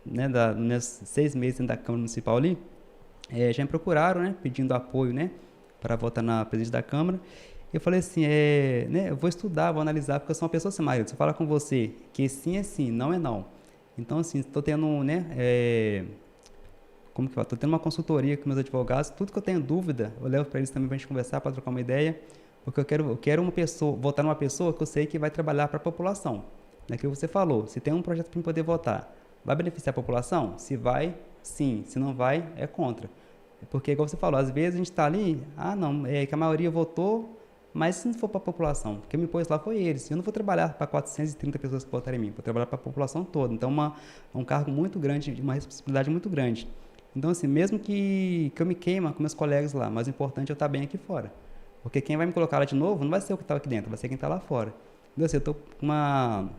nos meus 6 meses dentro da Câmara Municipal ali, já me procuraram, né, pedindo apoio, né, para votar na presidência da Câmara. Eu falei assim, né, eu vou estudar, vou analisar, porque eu sou uma pessoa assim, marido, se eu falar com você que sim é sim, não é não. Então, assim, estou tendo, né, como que fala? Estou tendo uma consultoria com meus advogados, tudo que eu tenho dúvida, eu levo para eles também para a gente conversar, para trocar uma ideia, porque eu quero uma pessoa, votar numa pessoa que eu sei que vai trabalhar para a população. Naquilo que você falou, se tem um projeto para poder votar, vai beneficiar a população? Se vai, sim. Se não vai, é contra. Porque, igual você falou, às vezes a gente está ali, não, é que a maioria votou, mas se não for para a população, porque me pôs lá foi eles. Eu não vou trabalhar para 430 pessoas que votaram em mim, vou trabalhar para a população toda. Então, é um cargo muito grande, uma responsabilidade muito grande. Então, assim, mesmo que eu me queima com meus colegas lá, mas o importante é eu estar bem aqui fora. Porque quem vai me colocar lá de novo não vai ser o que estava aqui dentro, vai ser quem está lá fora. Então, assim, eu estou com uma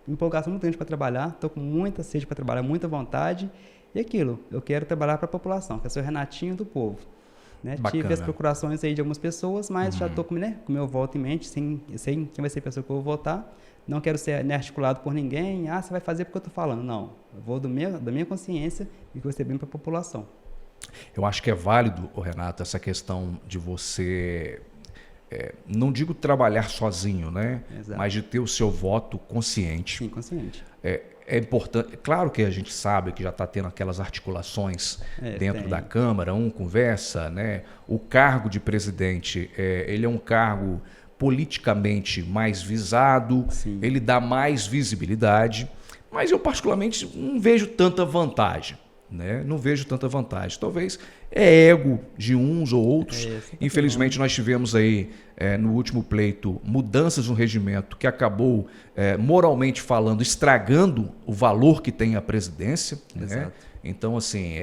empolgação muito grande para trabalhar, estou com muita sede para trabalhar, muita vontade. E aquilo, eu quero trabalhar para a população, quero ser o Renatinho do povo. Né? Tive as procurações aí de algumas pessoas, mas já estou com o meu voto em mente, eu sei quem vai ser a pessoa que eu vou votar. Não quero ser articulado por ninguém. Você vai fazer porque eu estou falando. Não, eu vou da minha consciência e que vai ser bem para a população. Eu acho que é válido, Renato, essa questão de você, não digo trabalhar sozinho, né? Exato. Mas de ter o seu voto consciente. Sim, consciente. É importante, claro que a gente sabe que já está tendo aquelas articulações dentro da Câmara, conversa, né? O cargo de presidente, ele é um cargo politicamente mais visado, sim, ele dá mais visibilidade, mas eu particularmente não vejo tanta vantagem, né? Não vejo tanta vantagem. Talvez é ego de uns ou outros. Infelizmente nós tivemos aí no último pleito mudanças no regimento que acabou moralmente falando estragando o valor que tem a presidência, né? Então assim,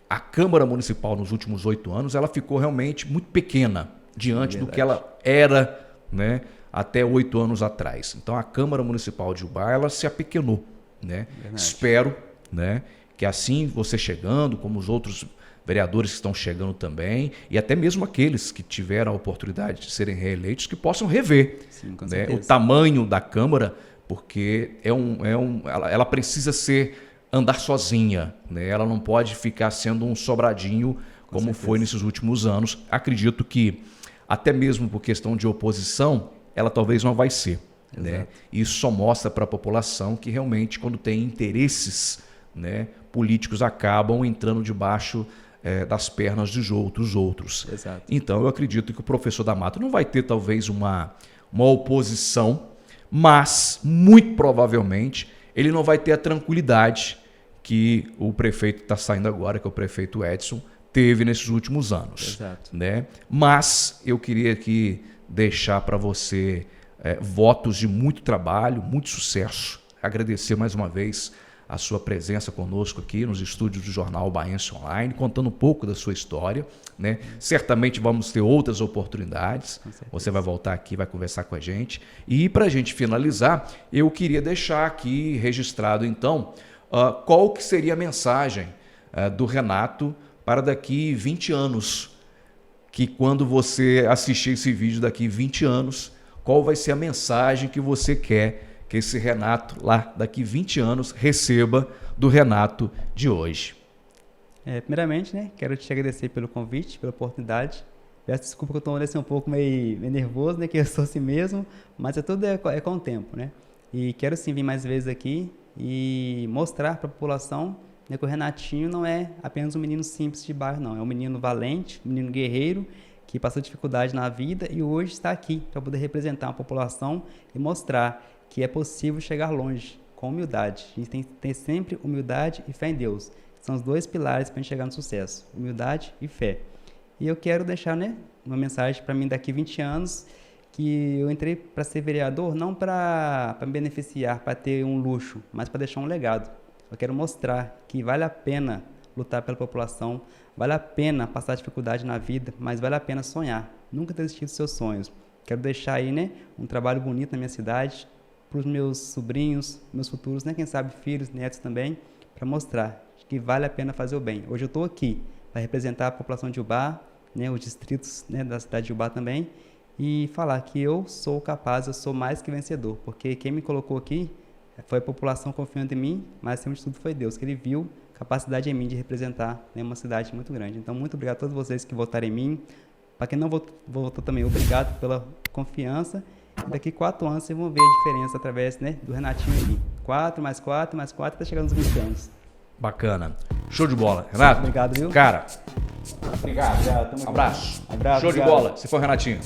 a Câmara Municipal nos últimos 8 anos ela ficou realmente muito pequena diante do que ela era, né, até 8 anos atrás. Então a Câmara Municipal de Ubá ela se apequenou, né? Espero, né, que assim você chegando, como os outros vereadores que estão chegando também, e até mesmo aqueles que tiveram a oportunidade de serem reeleitos, que possam rever, sim, né, o tamanho da Câmara, porque ela precisa andar sozinha, né? Ela não pode ficar sendo um sobradinho como foi nesses últimos anos. Acredito que, até mesmo por questão de oposição, ela talvez não vai ser. Né? Isso só mostra para a população que realmente, quando tem interesses, né, políticos, acabam entrando debaixo das pernas dos outros. Exato. Então, eu acredito que o professor da Mata não vai ter, talvez, uma oposição, mas, muito provavelmente, ele não vai ter a tranquilidade que o prefeito está saindo agora, que é o prefeito Edson, teve nesses últimos anos. Exato. Né? Mas eu queria aqui deixar para você votos de muito trabalho, muito sucesso. Agradecer mais uma vez a sua presença conosco aqui nos estúdios do Jornal Bahiense Online, contando um pouco da sua história. Né? Certamente vamos ter outras oportunidades. Você vai voltar aqui, vai conversar com a gente. E para a gente finalizar, eu queria deixar aqui registrado, então, qual que seria a mensagem do Renato para daqui 20 anos, que quando você assistir esse vídeo daqui 20 anos, qual vai ser a mensagem que você quer que esse Renato lá daqui 20 anos receba do Renato de hoje? Primeiramente, né, quero te agradecer pelo convite, pela oportunidade. Peço desculpa que eu estou assim, um pouco meio nervoso, né, que eu sou assim mesmo, mas tudo é com o tempo, né? E quero sim vir mais vezes aqui e mostrar para a população, né, que o Renatinho não é apenas um menino simples de bairro, não. É um menino valente, um menino guerreiro, que passou dificuldade na vida e hoje está aqui para poder representar a população e mostrar que é possível chegar longe com humildade. A gente tem que ter sempre humildade e fé em Deus. São os 2 pilares para a gente chegar no sucesso, humildade e fé. E eu quero deixar, né, uma mensagem para mim daqui 20 anos, que eu entrei para ser vereador não para me beneficiar, para ter um luxo, mas para deixar um legado. Eu quero mostrar que vale a pena lutar pela população, vale a pena passar dificuldade na vida, mas vale a pena sonhar, nunca desistir dos seus sonhos. Quero deixar aí, né, um trabalho bonito na minha cidade, para os meus sobrinhos, meus futuros, né, quem sabe filhos, netos também, para mostrar que vale a pena fazer o bem. Hoje eu estou aqui para representar a população de Ubá, né, os distritos, né, da cidade de Ubá também, e falar que eu sou capaz, eu sou mais que vencedor, porque quem me colocou aqui foi a população confiando em mim, mas acima de tudo foi Deus, que Ele viu capacidade em mim de representar, né, uma cidade muito grande. Então, muito obrigado a todos vocês que votaram em mim, Para quem não votou também, obrigado pela confiança. Daqui 4 anos vocês vão ver a diferença através, né, do Renatinho aqui. 4 mais 4 mais 4 até chegar nos 20 anos. Bacana. Show de bola. Renato. Obrigado, viu? Cara, obrigado. Tamo Abraço. junto. Abraço. Show de obrigado. bola. Você foi o Renatinho.